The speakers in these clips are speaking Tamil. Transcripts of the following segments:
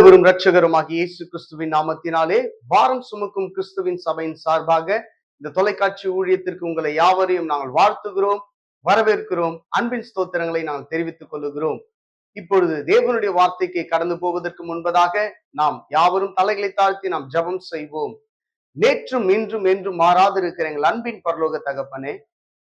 ஆண்டவரும் இரட்சகருமாகிய இயேசு கிறிஸ்துவின் நாமத்தினாலே பாரம் சுமக்கும் கிறிஸ்துவின் சபையின் சார்பாக இந்த தொலைக்காட்சி ஊழியத்திற்கு உங்களை யாவரையும் நாங்கள் வாழ்த்துகிறோம், வரவேற்கிறோம். அன்பின் ஸ்தோத்திரங்களை நாங்கள் தெரிவித்துக் கொள்ளுகிறோம். இப்பொழுது தேவனுடைய வார்த்தைக்கு கடந்து போவதற்கு முன்பதாக நாம் யாவரும் தலைகளை தாழ்த்தி நாம் ஜெபம் செய்வோம். நேற்றும் இன்றும் என்றும் மாறாதிருக்கிற எங்கள் அன்பின் பரலோக தகப்பனே,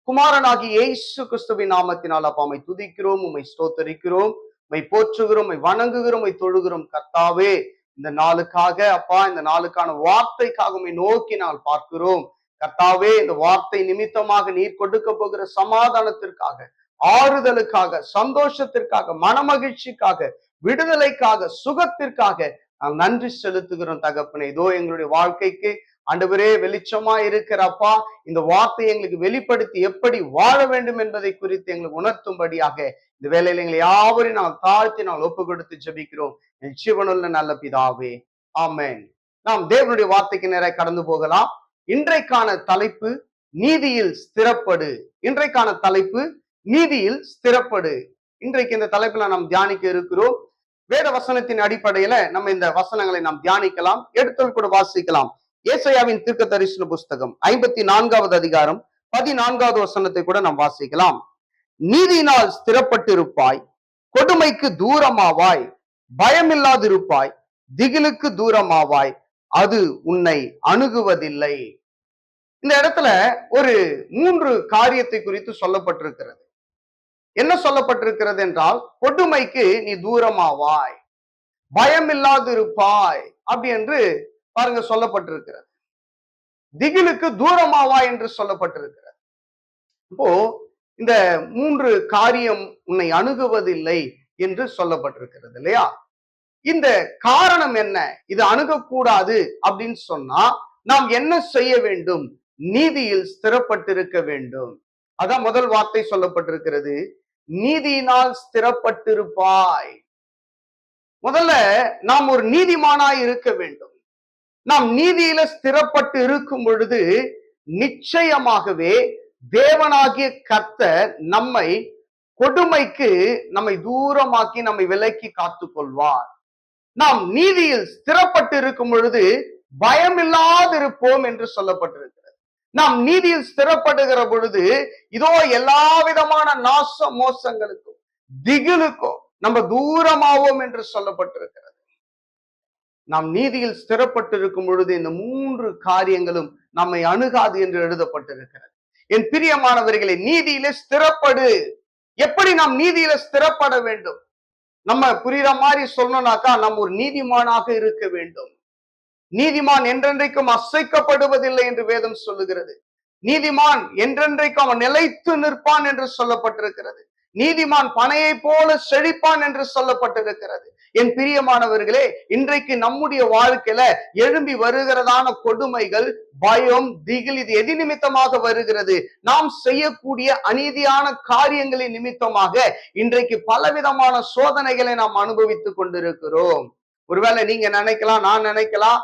குமாரனாகிய இயேசு கிறிஸ்துவின் நாமத்தினால் அப்பா உம்மை துதிக்கிறோம், உம்மை ஸ்தோத்தரிக்கிறோம், உம்மை போற்றுகிறோம், உம்மை வணங்குகிறோம், உம்மை தொழுகிறோம். கர்த்தாவே, இந்த நாளுக்காக அப்பா, இந்த நாளுக்கான வார்த்தைக்காக உம்மை நோக்கி நாங்கள் பார்க்கிறோம். கர்த்தாவே, இந்த வார்த்தை நிமித்தமாக நீர் கொடுக்க போகிற சமாதானத்திற்காக, ஆறுதலுக்காக, சந்தோஷத்திற்காக, மனமகிழ்ச்சிக்காக, விடுதலைக்காக, சுகத்திற்காக நாம் நன்றி செலுத்துகிறோம் தகப்பனே. இதோ எங்களுடைய வாழ்க்கைக்கு ஆண்டவரே வெளிச்சமா இருக்கிற அப்பா, இந்த வார்த்தையை எங்களுக்கு வெளிப்படுத்தி எப்படி வாழ வேண்டும் என்பதை குறித்து எங்களுக்கு உணர்த்தும்படியாக இந்த வேலையில எங்களை யாவரையும் நாங்கள் தாழ்த்தி நாங்கள் ஒப்பு கொடுத்து ஜெபிக்கிறோம். என் ஜீவனுள்ள நல்ல பிதாவே, ஆமென். நாம் தேவனுடைய வார்த்தைக்கு நேராக கடந்து போகலாம். இன்றைக்கான தலைப்பு நீதியில் ஸ்திரப்படு. இன்றைக்கான தலைப்பு நீதியில் ஸ்திரப்படு. இன்றைக்கு இந்த தலைப்புல நாம் தியானிக்க இருக்கிறோம். வேத வசனத்தின் அடிப்படையில நம்ம இந்த வசனங்களை நாம் தியானிக்கலாம், எடுத்தல் கூட வாசிக்கலாம். ஏசாயாவின் தீர்க்க தரிசன புஸ்தகம் 54வது அதிகாரம் 14வது வசனத்தை கூட நாம் வாசிக்கலாம். நீதியினால் ஸ்திரப்பட்டிருப்பாய், கொடுமைக்கு தூரமாவாய், பயமில்லாதிருப்பாய், திகிலுக்கு தூரமாவாய், அது உன்னை அணுகுவதில்லை. இந்த இடத்துல ஒரு 3 காரியத்தை குறித்து சொல்லப்பட்டிருக்கிறது. என்ன சொல்லப்பட்டிருக்கிறது என்றால், கொடுமைக்கு நீ தூரமாவாய், பயமில்லாதிருப்பாய் அப்படி என்று பாருங்க சொல்லப்பட்டிருக்கிறது. திகிலுக்கு தூரமாவாய் என்று சொல்லப்பட்டிருக்கிறது. இப்போ இந்த 3 காரியம் உன்னை அணுகுவதில்லை என்று சொல்லப்பட்டிருக்கிறது இல்லையா? இந்த காரணம் என்ன? இது அணுகக்கூடாது அப்படின்னு சொன்னா நாம் என்ன செய்ய வேண்டும்? நீதியில் ஸ்திரப்பட்டிருக்க வேண்டும். அதான் முதல் வார்த்தை சொல்லப்பட்டிருக்கிறது, நீதியினால் ஸ்திரப்பட்டிருப்பாய். முதல்ல நாம் ஒரு நீதிமானாய் இருக்க வேண்டும். நாம் நீதியில ஸ்திரப்பட்டு இருக்கும் பொழுது நிச்சயமாகவே தேவனாகிய கர்த்தர் நம்மை கொடுமைக்கு நம்மை தூரமாக்கி நம்மை விலக்கி காத்துக் கொள்வார். நாம் நீதியில் ஸ்திரப்பட்டு இருக்கும் பொழுது பயமில்லாதிருப்போம் என்று சொல்லப்பட்டிருக்கிறது. நாம் நீதியில் ஸ்திரப்படுகிற பொழுது இதோ எல்லா விதமான நாச மோசங்களுக்கும் திகிலுக்கும் நம்ம தூரமாவோம் என்று சொல்லப்பட்டிருக்கிறது. நாம் நீதியில் ஸ்திரப்பட்டு இருக்கும் பொழுது இந்த 3 காரியங்களும் நம்மை அணுகாது என்று எழுதப்பட்டிருக்கிறது. என் பிரியமானவர்களே, நீதியில ஸ்திரப்படு. எப்படி நாம் நீதியில ஸ்திரப்பட வேண்டும்? நம்ம புரியுற மாதிரி சொல்லணும்னாக்கா, நம்ம ஒரு நீதிமானாக இருக்க வேண்டும். நீதிமான் என்றென்றைக்கும் அசைக்கப்படுவதில்லை என்று வேதம் சொல்லுகிறது. நீதிமான் என்றென்றைக்கும் அவன் நிலைத்து நிற்பான் என்று சொல்லப்பட்டிருக்கிறது. நீதிமான் பனையை போல செழிப்பான் என்று சொல்லப்பட்டிருக்கிறது. என் பிரியமானவர்களே, இன்றைக்கு நம்முடைய வாழ்க்கையில எழும்பி வருகிறதான கொடுமைகள், பயம், திகில், இது எது நிமித்தமாக வருகிறது? நாம் செய்யக்கூடிய அநீதியான காரியங்களின் நிமித்தமாக இன்றைக்கு பலவிதமான சோதனைகளை நாம் அனுபவித்துக் கொண்டிருக்கிறோம். ஒருவேளை நீங்க நினைக்கலாம், நான் நினைக்கலாம்,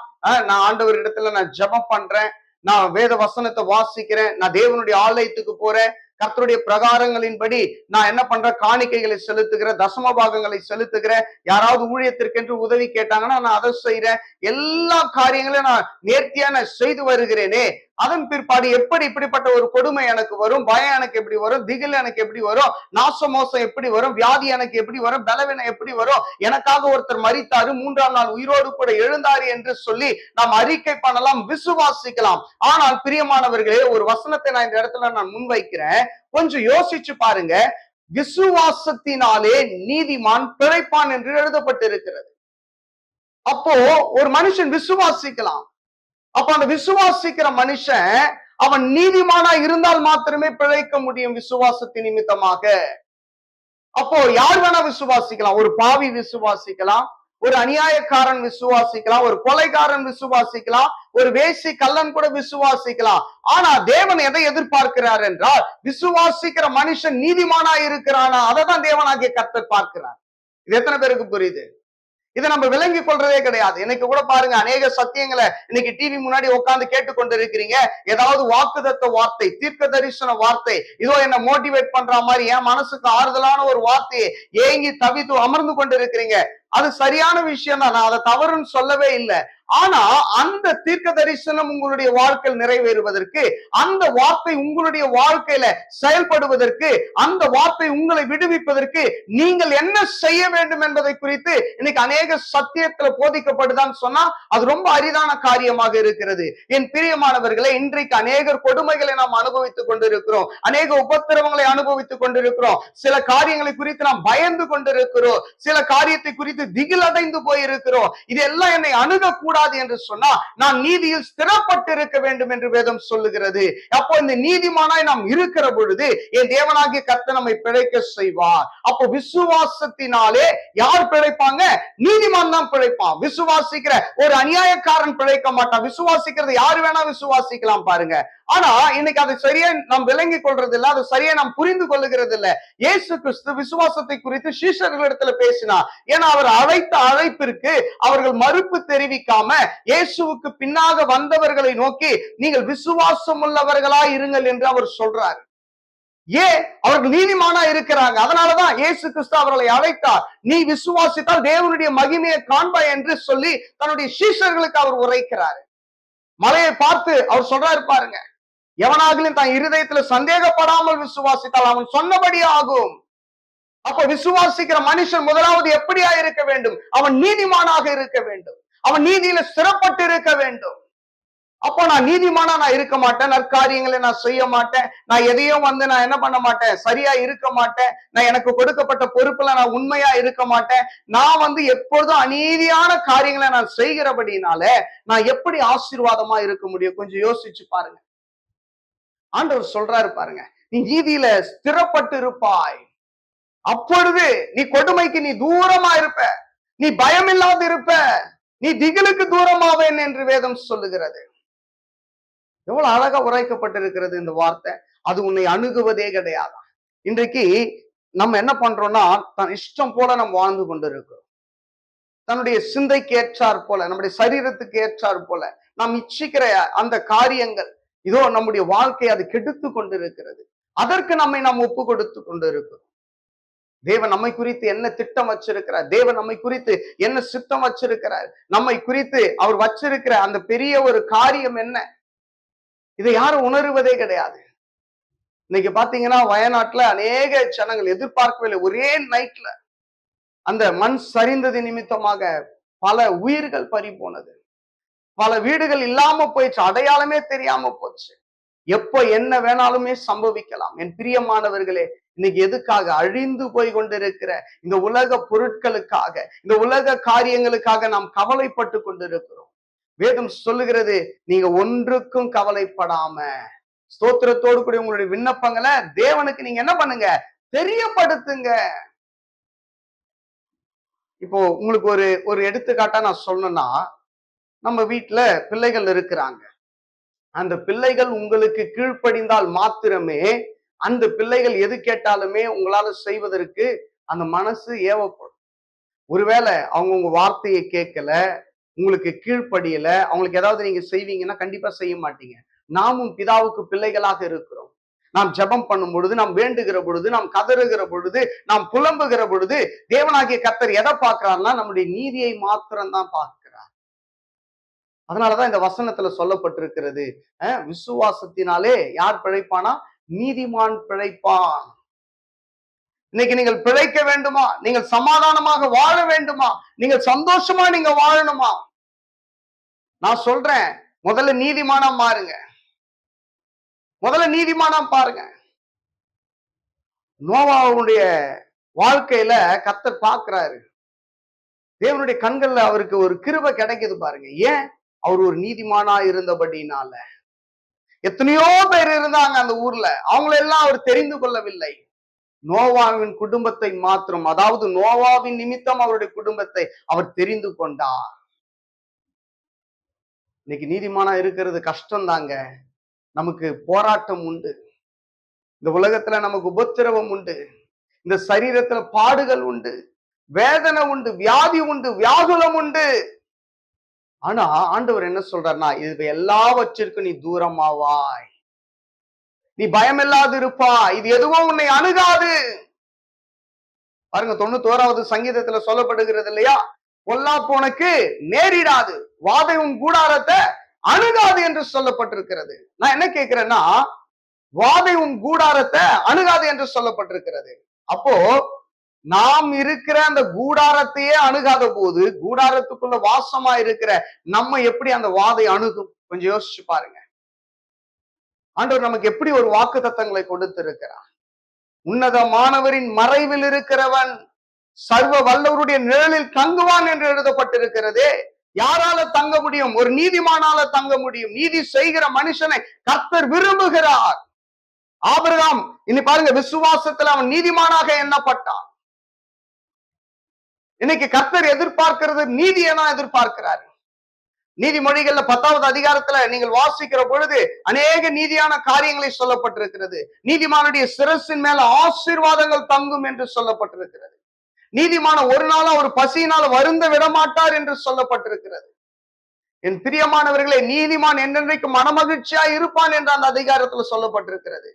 நான் ஆண்டவரிடத்துல நான் ஜெபம் பண்றேன், நான் வேத வசனத்தை வாசிக்கிறேன், நான் தேவனுடைய ஆலயத்துக்கு போறேன், கர்த்தருடைய பிரகாரங்களின்படி நான் என்ன பண்றேன், காணிக்கைகளை செலுத்துகிறேன், தசம பாகங்களை செலுத்துகிறேன், யாராவது ஊழியத்திற்கென்று உதவி கேட்டாங்கன்னா நான் அதை செய்யறேன், எல்லா காரியங்களையும் நான் நேர்த்தியா நான் செய்து வருகிறேனே, அதன் பிற்பாடு எப்படி இப்படிப்பட்ட ஒரு கொடுமை எனக்கு வரும்? பயம் எனக்கு எப்படி வரும்? திகில் எனக்கு எப்படி வரும்? நாசமோசம் எப்படி வரும்? வியாதி எனக்கு எப்படி வரும்? பலவீனம் எப்படி வரும்? எனக்காக ஒருத்தர் மரித்தாரு, 3ஆம் நாள் உயிரோடு கூட எழுந்தாரு என்று சொல்லி நாம் அறிக்கை பண்ணலாம், விசுவாசிக்கலாம். ஆனால் பிரியமானவர்களே, ஒரு வசனத்தை நான் இந்த இடத்துல நான் முன்வைக்கிறேன், கொஞ்சம் யோசிச்சு பாருங்க. விசுவாசத்தினாலே நீதிமான் பிழைப்பான் என்று எழுதப்பட்டிருக்கிறது. அப்போ ஒரு மனுஷன் விசுவாசிக்கலாம். அப்ப அந்த விசுவாசிக்கிற மனுஷன் அவன் நீதிமானா இருந்தால் மாத்திரமே பிழைக்க முடியும் விசுவாசத்தின் நிமித்தமாக. அப்போ யார் வேணா விசுவாசிக்கலாம். ஒரு பாவி விசுவாசிக்கலாம், ஒரு அநியாயக்காரன் விசுவாசிக்கலாம், ஒரு கொலைகாரன் விசுவாசிக்கலாம், ஒரு வேசி கள்ளன் கூட விசுவாசிக்கலாம். ஆனா தேவன் எதை எதிர்பார்க்கிறார் என்றால், விசுவாசிக்கிற மனுஷன் நீதிமானா இருக்கிறானா, அதை தான் தேவனாகிய கர்த்தர் பார்க்கிறார். இது எத்தனை பேருக்கு புரியுது? இதை நம்ம விளங்கி கொள்றதே கிடையாது. இன்னைக்கு கூட பாருங்க, அநேக சத்தியங்களை இன்னைக்கு டிவி முன்னாடி உட்கார்ந்து கேட்டுக்கொண்டு இருக்கிறீங்க. ஏதாவது வாக்குதத்த வார்த்தை, தீர்க்க தரிசன வார்த்தை, இதோ என்ன மோட்டிவேட் பண்ற மாதிரி, என் மனசுக்கு ஆறுதலான ஒரு வார்த்தையை ஏங்கி தவித்து அமர்ந்து கொண்டு இருக்கிறீங்க. அது சரியான விஷயம் தான், நான் அதை தவறுன்னு சொல்லவே இல்லை. ஆனா அந்த தீர்க்க தரிசனம் உங்களுடைய வாழ்க்கையில் நிறைவேறுவதற்கு, அந்த வார்த்தை உங்களுடைய வாழ்க்கையில செயல்படுவதற்கு, அந்த வார்த்தை உங்களை விடுவிப்பதற்கு நீங்கள் என்ன செய்ய வேண்டும் என்பதை குறித்து இன்னைக்கு அநேக சத்தியத்துல போதிக்கப்படுதான்னு சொன்னா அது ரொம்ப அரிதான காரியமாக இருக்கிறது. என் பிரியமானவர்களே, இன்றைக்கு அநேகர் கொடுமைகளை நாம் அனுபவித்துக் கொண்டிருக்கிறோம், அநேக உபத்திரவங்களை அனுபவித்துக் கொண்டிருக்கிறோம், சில காரியங்களை குறித்து நாம் பயந்து கொண்டிருக்கிறோம், சில காரியத்தை குறித்து திகிலடைந்து போயிருக்கிறோம். இதெல்லாம் என்னை அணுகக்கூடாது என்று சொன்னா நான் நீதியில் ஸ்திரப்பட்டு இருக்க வேண்டும் என்று வேதம் சொல்லுகிறது. அப்போ இந்த நீதிமானாய் நாம் இருக்கிற பொழுது என் தேவனாகிய கர்த்தர் நம்மை பிழைக்க செய்வார். அப்போ விசுவாசத்தினாலே யார் பிழைப்பாங்க? நீதிமான் தான் பிழைப்பான். விசுவாசிக்கிற ஒரு அநியாயக்காரன் பிழைக்க மாட்டான். விசுவாசிக்கிறது யாரு வேணா விசுவாசிக்கலாம் பாருங்க. ஆனா இன்னைக்கு அதை சரியா நாம் விளங்கிக் கொள்றது இல்ல, அதை சரியா நாம் புரிந்து கொள்ளுகிறது இல்ல. இயேசு கிறிஸ்து விசுவாசத்தை குறித்து சீஷர்களிடத்துல பேசினார். ஏன்னா அவர் அழைத்த அழைப்பிற்கு அவர்கள் மறுப்பு தெரிவிக்காம இயேசுவுக்கு பின்னாக வந்தவர்களை நோக்கி நீங்கள் விசுவாசம் உள்ளவர்களாய் இருங்கள் என்று அவர் சொல்றார். ஏன்? அவர்கள் நீதிமானா இருக்கிறாங்க. அதனாலதான் இயேசு கிறிஸ்து அவர்களை அழைத்தார். நீ விசுவாசித்தால் தேவனுடைய மகிமையை காண்பாய் என்று சொல்லி தன்னுடைய சீஷர்களுக்கு அவர் உரைக்கிறார். மலையை பார்த்து அவர் சொல்றாரு பாருங்க, எவனாகிலும் தன் இருதயத்துல சந்தேகப்படாமல் விசுவாசித்தால் அவன் சொன்னபடி ஆகும். அப்ப விசுவாசிக்கிற மனுஷன் முதலாவது எப்படியா இருக்க வேண்டும்? அவன் நீதிமானாக இருக்க வேண்டும், அவன் நீதியில ஸ்திரப்பட்டு இருக்க வேண்டும். அப்போ நான் நீதிமானா நான் இருக்க மாட்டேன், நற்காரியங்களை நான் செய்ய மாட்டேன், நான் எதையும் நான் என்ன பண்ண மாட்டேன், சரியா இருக்க மாட்டேன், நான் எனக்கு கொடுக்கப்பட்ட பொறுப்புல நான் உண்மையா இருக்க மாட்டேன், நான் எப்பொழுதும் அநீதியான காரியங்களை நான் செய்கிறபடினால நான் எப்படி ஆசீர்வாதமா இருக்க முடியும்? கொஞ்சம் யோசிச்சு பாருங்க. ஆண்டவர் சொல்றாரு பாருங்க, நீ நீதியில ஸ்திரப்பட்டு இருப்பாய், அப்பொழுது நீ கொடுமைக்கு நீ தூரமா இருப்ப, நீ பயம் இல்லாது இருப்ப, நீ திகிலுக்கு தூரமாவேன் என்று வேதம் சொல்லுகிறது. எவ்வளவு அழகா உரைக்கப்பட்டிருக்கிறது இந்த வார்த்தை. அது உன்னை அணுகுவதே கிடையாது. இன்றைக்கு நம்ம என்ன பண்றோம்னா, தன் இஷ்டம் போல நம்ம வாழ்ந்து கொண்டிருக்கிறோம். தன்னுடைய சிந்தைக்கு ஏற்றார் போல, நம்முடைய சரீரத்துக்கு ஏற்றார் போல நாம் இச்சிக்கிற அந்த காரியங்கள் இதோ நம்முடைய வாழ்க்கையை அது கெடுத்து கொண்டிருக்கிறது. அதற்கு நம்மை நாம் ஒப்பு கொடுத்து கொண்டிருக்கிறோம். தேவன் நம்மை குறித்து என்ன திட்டம் வச்சிருக்கிறார், தேவன் நம்மை குறித்து என்ன சித்தம் வச்சிருக்கிறார், நம்மை குறித்து அவர் வச்சிருக்கிற அந்த பெரிய ஒரு காரியம் என்ன, இதை யாரும் உணருவதே கிடையாது. இன்னைக்கு பாத்தீங்கன்னா வயநாட்டுல அநேக ஜனங்கள் எதிர்பார்க்கவில்லை, ஒரே நைட்ல அந்த மண் சரிந்தது நிமித்தமாக பல உயிர்கள் பறி போனது, பல வீடுகள் இல்லாம போயிடுச்சு, அடையாளமே தெரியாம போச்சு. எப்ப என்ன வேணாலுமே சம்பவிக்கலாம். என் பிரியமானவர்களே, இன்னைக்கு எதுக்காக அழிந்து போய் கொண்டிருக்கிற இந்த உலக பொருட்களுக்காக, இந்த உலக காரியங்களுக்காக நாம் கவலைப்பட்டு கொண்டிருக்கிறோம். வேதம் சொல்லுகிறது, நீங்க ஒன்றுக்கும் கவலைப்படாம ஸ்தோத்திரத்தோடு கூட உங்களுடைய விண்ணப்பங்களை தேவனுக்கு நீங்க என்ன பண்ணுங்க, தெரியப்படுத்துங்க. இப்போ உங்களுக்கு ஒரு எடுத்துக்காட்டா நான் சொல்லணும்னா, நம்ம வீட்டுல பிள்ளைகள் இருக்கிறாங்க. அந்த பிள்ளைகள் உங்களுக்கு கீழ்ப்படிந்தால் மாத்திரமே அந்த பிள்ளைகள் எது கேட்டாலுமே உங்களால செய்வதற்கு அந்த மனசு ஏவப்படும். ஒருவேளை அவங்க உங்க வார்த்தையை கேட்கல, உங்களுக்கு கீழ்ப்படியல, அவங்களுக்கு ஏதாவது நீங்க செய்வீங்கன்னா கண்டிப்பா செய்ய மாட்டீங்க. நாமும் பிதாவுக்கு பிள்ளைகளாக இருக்கிறோம். நாம் ஜெபம் பண்ணும் பொழுது, நாம் வேண்டுகிற பொழுது, நாம் கதறுகிற பொழுது, நாம் புலம்புகிற பொழுது தேவனாகிய கர்த்தர் எதை பார்க்கிறார்னா நம்முடைய நீதியை மாத்திரம் தான் பார்க்கிறார். அதனாலதான் இந்த வசனத்துல சொல்லப்பட்டிருக்கிறது, விசுவாசத்தினாலே யார் பிழைப்பானா? நீதிமான் பிழைப்பான். இன்னைக்கு நீங்கள் பிழைக்க வேண்டுமா? நீங்கள் சமாதானமாக வாழ வேண்டுமா? நீங்கள் சந்தோஷமா நீங்க வாழணுமா? நான் சொல்றேன், முதல்ல நீதிமானா மாறுங்க. முதல்ல நீதிமானா பாருங்க. நோவாவுடைய வாழ்க்கையில கர்த்தர் பார்க்கிறாரு. தேவனுடைய கண்கள்ல அவருக்கு ஒரு கிருபை கிடைக்குது பாருங்க. ஏன்? அவர் ஒரு நீதிமானா இருந்தபடினால. எத்தனையோ பேர் இருந்தாங்க அந்த ஊர்ல, அவங்களெல்லாம் அவர் தெரிந்து கொள்ளவில்லை. நோவாவின் குடும்பத்தை மாத்திரம், அதாவது நோவாவின் நிமித்தம் அவருடைய குடும்பத்தை அவர் தெரிந்து கொண்டார். இன்னைக்கு நீதிமானா இருக்கிறது கஷ்டம் தாங்க. நமக்கு போராட்டம் உண்டு, இந்த உலகத்துல நமக்கு உபத்திரவம் உண்டு, இந்த சரீரத்துல பாடுகள் உண்டு, வேதனை உண்டு, வியாதி உண்டு, வியாகுலம் உண்டு. ஆனா ஆண்டவர் என்ன சொல்றாருன்னா, இது எல்லாவற்றிற்கும் நீ தூரமாவாய், நீ பயமில்லாது இருப்பா, இது எதுவும் உன்னை அணுகாது. பாருங்க, 91வது சங்கீதத்துல சொல்லப்படுகிறது இல்லையா, பொல்லாப்பு உனக்கு நேரிடாது, வாதை உன் கூடாரத்தை அணுகாது என்று சொல்லப்பட்டிருக்கிறது. நான் என்ன கேட்கிறேன்னா, வாதை உன் கூடாரத்தை அணுகாது என்று சொல்லப்பட்டிருக்கிறது. அப்போ நாம் இருக்கிற அந்த கூடாரத்தையே அணுகாத போது, கூடாரத்துக்குள்ள வாசமா இருக்கிற நம்ம எப்படி அந்த வாதை அணுகும்? கொஞ்சம் யோசிச்சு பாருங்க. ஆண்டவர் நமக்கு எப்படி ஒரு வாக்கு தத்தங்களை கொடுத்திருக்கிறார். உன்னதமானவரின் மறைவில் இருக்கிறவன் சர்வ வல்லவருடைய நிழலில் தங்குவான் என்று எழுதப்பட்டிருக்கிறதே. யாரால தங்க முடியும்? ஒரு நீதிமானால தங்க முடியும். நீதி செய்கிற மனுஷனை கர்த்தர் விரும்புகிறார். ஆபிரகாம் இனி பாருங்க, விசுவாசத்துல அவன் நீதிமானாக எண்ணப்பட்டான். இன்னைக்கு கர்த்தர் எதிர்பார்க்கிறது நீதியை தான் எதிர்பார்க்கிறார். நீதிமொழிகள்ல 10வது அதிகாரத்துல நீங்கள் வாசிக்கிற பொழுது அநேக நீதியான காரியங்களை சொல்லப்பட்டிருக்கிறது. நீதிமானுடைய சிரசின் மேல ஆசீர்வாதங்கள் தங்கும் என்று சொல்லப்பட்டிருக்கிறது. நீதிமான ஒரு நாள் அவர் பசியினால் வருந்த விடமாட்டார் என்று சொல்லப்பட்டிருக்கிறது. என் பிரியமானவர்களே, நீதிமான் என்றென்றைக்கு மனமகிழ்ச்சியா இருப்பான் என்று அந்த அதிகாரத்துல சொல்லப்பட்டிருக்கிறது.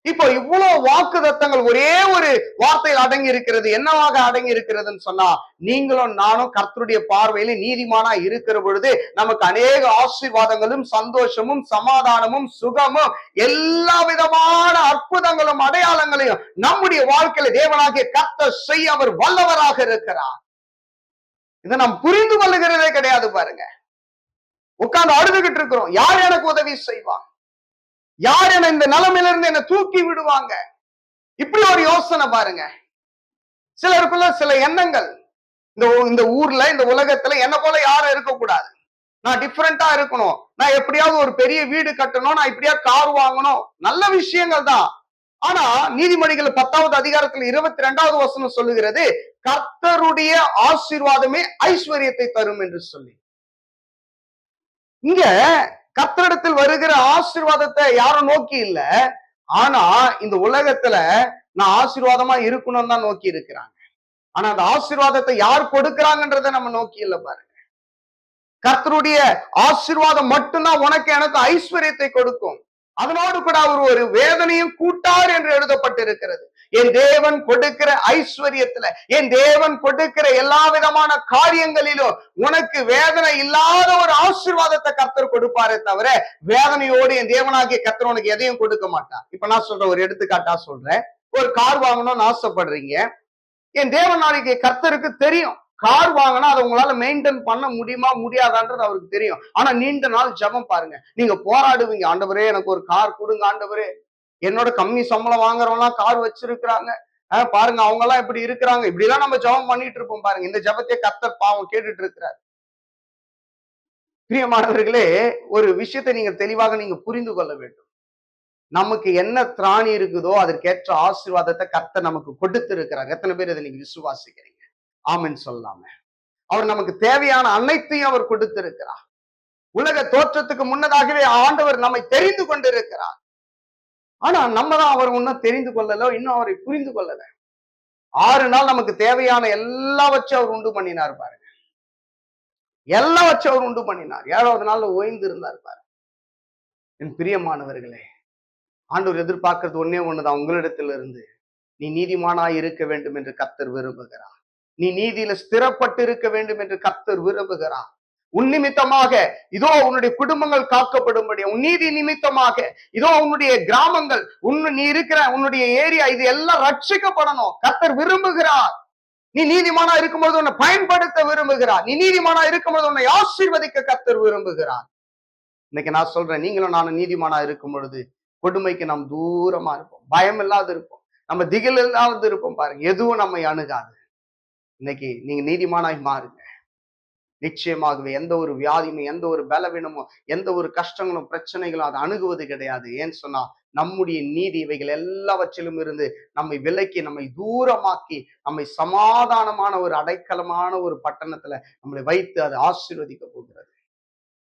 இப்போ இவ்வளவு வாக்கு தத்தங்கள் ஒரே ஒரு வார்த்தையில் அடங்கி இருக்கிறது. என்னவாக அடங்கி இருக்கிறதுன்னு சொன்னா, நீங்களும் நானும் கர்த்தருடைய பார்வையில நீதிமானா இருக்கிற பொழுது நமக்கு அநேக ஆசீர்வாதங்களும் சந்தோஷமும் சமாதானமும் சுகமும் எல்லா விதமான அற்புதங்களும் அடையாளங்களையும் நம்முடைய வாழ்க்கையில தேவனாகிய கர்த்தர் செய்ய அவர் வல்லவராக இருக்கிறார். இதை நாம் புரிந்து கொள்ளுகிறதே கிடையாது. பாருங்க, உட்கார்ந்து அழுதுகிட்டு இருக்கிறோம், யார் எனக்கு உதவி செய்வான், யார் என்ன இந்த நிலைமையிலிருந்து என்ன தூக்கி விடுவாங்க, இப்படி ஒரு யோசனை பாருங்க. சிலருக்குள்ள சில எண்ணங்கள், இந்த ஊர்ல இந்த உலகத்துல என்ன போல யாரும் இருக்கக்கூடாது, நான் டிஃபரெண்டா இருக்கணும், நான் எப்படியாவது ஒரு பெரிய வீடு கட்டணும், நான் இப்படியா கார் வாங்கணும், நல்ல விஷயங்கள் தான். ஆனா நீதிமொழிகள் 10வது அதிகாரத்தில் 22வது வசனம் சொல்லுகிறது, கர்த்தருடைய ஆசீர்வாதமே ஐஸ்வர்யத்தை தரும் என்று சொல்லி. இங்க கர்த்தரிடத்தில் வருகிற ஆசீர்வாதத்தை யாரும் நோக்கி இல்ல, ஆனா இந்த உலகத்துல நான் ஆசீர்வாதமா இருக்கணும் தான் நோக்கி இருக்கிறாங்க. ஆனா அந்த ஆசீர்வாதத்தை யார் கொடுக்கிறாங்கன்றத நம்ம நோக்கி இல்ல. பாருங்க, கர்த்தருடைய ஆசீர்வாதம் மட்டும்தான் உனக்கு எனக்கு ஐஸ்வர்யத்தை கொடுக்கும். அதனோடு கூட அவர் ஒரு வேதனையும் கூட்டார் என்று எழுதப்பட்டிருக்கிறது. என் தேவன் கொடுக்கிற ஐஸ்வர்யத்துல, என் தேவன் கொடுக்கிற எல்லா விதமான காரியங்களிலும் உனக்கு வேதனை இல்லாத ஒரு ஆசீர்வாதத்தை கர்த்தர் கொடுப்பாரே தவிர, வேதனையோடு என் தேவனாகிய கர்த்தர் உனக்கு எதையும் கொடுக்க மாட்டார். இப்ப நான் சொல்றேன், ஒரு எடுத்துக்காட்டா சொல்றேன். ஒரு கார் வாங்கணும்னு ஆசைப்படுறீங்க. என் தேவனாகிய கர்த்தருக்கு தெரியும், கார் வாங்கினா அதை உங்களால மெயின்டைன் பண்ண முடியுமா முடியாதான்றது அவருக்கு தெரியும். ஆனா நீண்ட நாள் ஜெபம் பாருங்க, நீங்க போராடுவீங்க, ஆண்டவரே எனக்கு ஒரு கார் கொடுங்க ஆண்டவரே, என்னோட கம்மி சம்பளம் வாங்குறவங்களாம் கார் வச்சிருக்கிறாங்க, பாருங்க அவங்க எல்லாம் இப்படி இருக்கிறாங்க, இப்படி எல்லாம் நம்ம ஜெபம் பண்ணிட்டு இருப்போம். பாருங்க, இந்த ஜெபத்தை கர்த்தர் பாவம் கேட்டுட்டு இருக்கிறார். பிரியமானவர்களே, ஒரு விஷயத்தை நீங்க தெளிவாக நீங்க புரிந்து கொள்ள வேண்டும். நமக்கு என்ன திராணி இருக்குதோ அதற்கேற்ற ஆசீர்வாதத்தை கர்த்தர் நமக்கு கொடுத்து இருக்கிறார். எத்தனை பேர் இதை நீங்க விசுவாசிக்கிறீங்க? ஆமென் சொல்லாம. அவர் நமக்கு தேவையான அனைத்தையும் அவர் கொடுத்திருக்கிறார். உலக தோற்றத்துக்கு முன்னதாகவே ஆண்டவர் நம்மை தெரிந்து கொண்டிருக்கிறார். ஆனா நம்ம தான் அவர் இன்னும் தெரிந்து கொள்ளல, இன்னும் அவரை புரிந்து கொள்ளல. 6 நாள் நமக்கு தேவையான எல்லாம் வச்சு அவர் உண்டு பண்ணினார். பாருங்க, எல்லாம் வச்சு அவர் உண்டு பண்ணினார். 7வது நாள்ல ஓய்ந்து இருந்தார். பாருங்க, என் பிரியமானவர்களே, ஆண்டவர் எதிர்பார்க்கிறது ஒன்னே ஒண்ணுதான், உங்களிடத்திலிருந்து நீ நீதிமானாய் இருக்க வேண்டும் என்று கர்த்தர் விரும்புகிறார். நீ நீதியில ஸ்திரப்பட்டு இருக்க வேண்டும் என்று கர்த்தர் விரும்புகிறார். உன் நிமித்தமாக இதோ உன்னுடைய குடும்பங்கள் காக்கப்படும்படி, உன் நீதி நிமித்தமாக இதோ உன்னுடைய கிராமங்கள், நீ இருக்கிற உன்னுடைய ஏரியா, இது எல்லாம் ரட்சிக்கப்படணும். கர்த்தர் விரும்புகிறார். நீ நீதிமானா இருக்கும்போது உன்னை பயன்படுத்த விரும்புகிறார். நீ நீதிமானா இருக்கும்போது உன்னை ஆசீர்வதிக்க கர்த்தர் விரும்புகிறார். இன்னைக்கு நான் சொல்றேன், நீங்களும் நானும் நீதிமானா இருக்கும் பொழுது கொடுமைக்கு நாம் தூரமா இருப்போம், பயம் இல்லாத இருப்போம், நம்ம திகில் இல்லாத இருப்போம். பாருங்க, எதுவும் நம்மை அணுகாது. இன்னைக்கு நீங்க நீதிமானாய் மாறுங்க. நிச்சயமாகவே எந்த ஒரு வியாதியுமே, எந்த ஒரு பலவீனமோ, எந்த ஒரு கஷ்டங்களும் பிரச்சனைகளும் அதை அணுகுவது கிடையாது. ஏன்னு சொன்னா நம்முடைய நீதி இவைகள் எல்லாவற்றிலும் இருந்து நம்மை விலக்கி, நம்மை தூரமாக்கி, நம்மை சமாதானமான ஒரு அடைக்கலமான ஒரு பட்டணத்துல நம்மளை வைத்து அதை ஆசீர்வதிக்க போகிறது.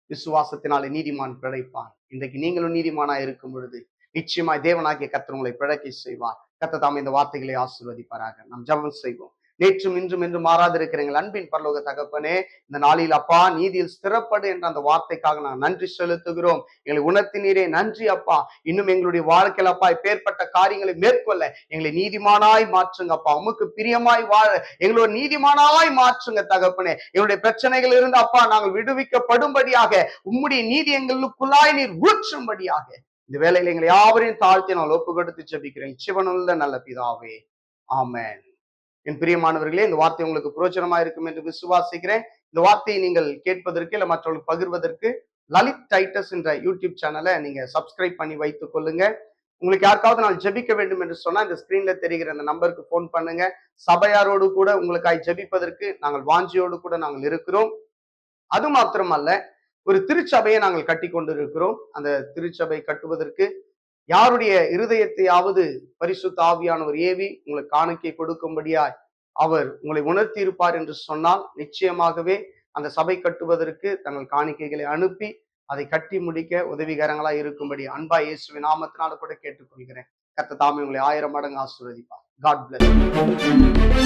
விசுவாசத்தினாலே நீதிமான் பிழைப்பான். இன்றைக்கு நீங்களும் நீதிமானா இருக்கும் பொழுது நிச்சயமாய் தேவனாகிய கர்த்தர் உங்களை பிழைக்க செய்வார். கர்த்தர் தாமே இந்த வார்த்தைகளை ஆசீர்வதிப்பாராக. நாம் ஜெபம் செய்வோம். நேற்றும் இன்றும் என்று மாறாதிருக்கிற எங்கள் அன்பின் பரலோக தகப்பனே, இந்த நாளில் அப்பா நீதியில் ஸ்திரப்படு என்ற அந்த வார்த்தைக்காக நான் நன்றி செலுத்துகிறோம். எங்களை உணர்த்தினீரே, நன்றி அப்பா. இன்னும் எங்களுடைய வாழ்க்கையில் அப்பா இப்பேற்பட்ட காரியங்களை மேற்கொள்ள எங்களை நீதிமானாய் மாற்றுங்க அப்பா. உமக்கு பிரியமாய் வாழ எங்களோட நீதிமானாய் மாற்றுங்க தகப்பனே. எங்களுடைய பிரச்சனைகள் இருந்து அப்பா நாங்கள் விடுவிக்கப்படும்படியாக உம்முடைய நீதி எங்களுக்குள்ளாய் நீர் ஊற்றும்படியாக இந்த வேலையில எங்களை யாவரையும் தாழ்த்தி நான் ஒப்பு கொடுத்து ஜெபிக்கிறேன். சிவனுள்ள நல்ல பிதாவே, ஆமென். என் பிரியமானவர்களே, இந்த வார்த்தை உங்களுக்கு புரோஜனமா இருக்கும் என்று விசுவாசிக்கிறேன். இந்த வார்த்தையை நீங்கள் கேட்பதற்கு இல்ல மற்றவர்களுக்கு பகிர்வதற்கு லலித் டைட்டஸ் என்ற யூடியூப் சேனலை நீங்க சப்ஸ்கிரைப் பண்ணி வைத்துக் கொள்ளுங்க. உங்களுக்கு யாருக்காவது நான் ஜெபிக்க வேண்டும் என்று சொன்னா இந்த ஸ்கிரீன்ல தெரிகிற அந்த நம்பருக்கு போன் பண்ணுங்க. சபையாரோடு கூட உங்களுக்காய் ஜெபிப்பதற்கு நாங்கள் வாஞ்சியோடு கூட நாங்கள் இருக்கிறோம். அது மாத்திரமல்ல, ஒரு திருச்சபையை நாங்கள் கட்டி கொண்டிருக்கிறோம். அந்த திருச்சபை கட்டுவதற்கு யாருடைய இருதயத்தையாவது பரிசுத்த ஆவியானவர் ஏவி உங்களுக்கு காணிக்கை கொடுக்கும்படியாய் அவர் உங்களை உணர்த்தி இருப்பார் என்று சொன்னால், நிச்சயமாகவே அந்த சபை கட்டுவதற்கு தங்கள் காணிக்கைகளை அனுப்பி அதை கட்டி முடிக்க உதவிகரங்களாய் இருக்கும்படி அன்பா இயேசுவின் நாமத்தினால கூட கேட்டுக்கொள்கிறேன். கர்த்தர் தாமே உங்களை 1000 மடங்கு ஆசீர்வதிப்பார். God plus.